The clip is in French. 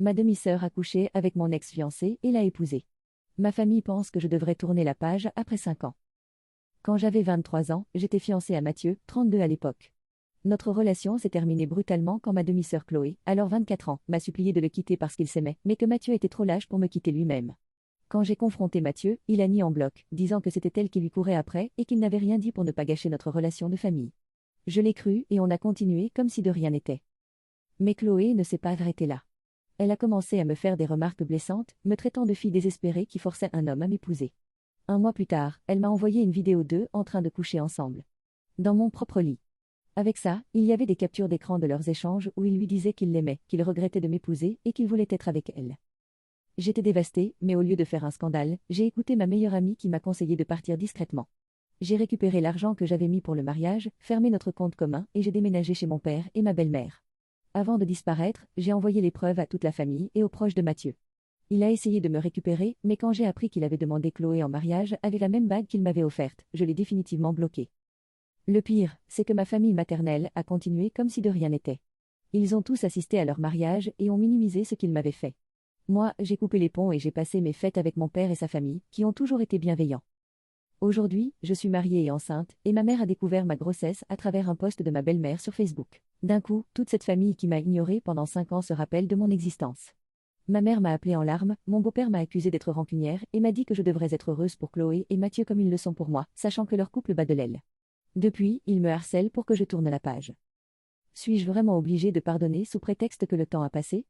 Ma demi-sœur a couché avec mon ex-fiancé et l'a épousé. Ma famille pense que je devrais tourner la page après 5 ans. Quand j'avais 23 ans, j'étais fiancée à Mathieu, 32 à l'époque. Notre relation s'est terminée brutalement quand ma demi-sœur Chloé, alors 24 ans, m'a supplié de le quitter parce qu'il s'aimait, mais que Mathieu était trop lâche pour me quitter lui-même. Quand j'ai confronté Mathieu, il a nié en bloc, disant que c'était elle qui lui courait après et qu'il n'avait rien dit pour ne pas gâcher notre relation de famille. Je l'ai cru et on a continué comme si de rien n'était. Mais Chloé ne s'est pas arrêtée là. Elle a commencé à me faire des remarques blessantes, me traitant de fille désespérée qui forçait un homme à m'épouser. Un mois plus tard, elle m'a envoyé une vidéo d'eux en train de coucher ensemble. Dans mon propre lit. Avec ça, il y avait des captures d'écran de leurs échanges où il lui disait qu'il l'aimait, qu'il regrettait de m'épouser et qu'il voulait être avec elle. J'étais dévastée, mais au lieu de faire un scandale, j'ai écouté ma meilleure amie qui m'a conseillé de partir discrètement. J'ai récupéré l'argent que j'avais mis pour le mariage, fermé notre compte commun et j'ai déménagé chez mon père et ma belle-mère. Avant de disparaître, j'ai envoyé les preuves à toute la famille et aux proches de Mathieu. Il a essayé de me récupérer, mais quand j'ai appris qu'il avait demandé Chloé en mariage avec la même bague qu'il m'avait offerte, je l'ai définitivement bloqué. Le pire, c'est que ma famille maternelle a continué comme si de rien n'était. Ils ont tous assisté à leur mariage et ont minimisé ce qu'ils m'avaient fait. Moi, j'ai coupé les ponts et j'ai passé mes fêtes avec mon père et sa famille, qui ont toujours été bienveillants. Aujourd'hui, je suis mariée et enceinte, et ma mère a découvert ma grossesse à travers un post de ma belle-mère sur Facebook. D'un coup, toute cette famille qui m'a ignorée pendant 5 ans se rappelle de mon existence. Ma mère m'a appelée en larmes, mon beau-père m'a accusée d'être rancunière et m'a dit que je devrais être heureuse pour Chloé et Mathieu comme ils le sont pour moi, sachant que leur couple bat de l'aile. Depuis, ils me harcèlent pour que je tourne la page. Suis-je vraiment obligée de pardonner sous prétexte que le temps a passé?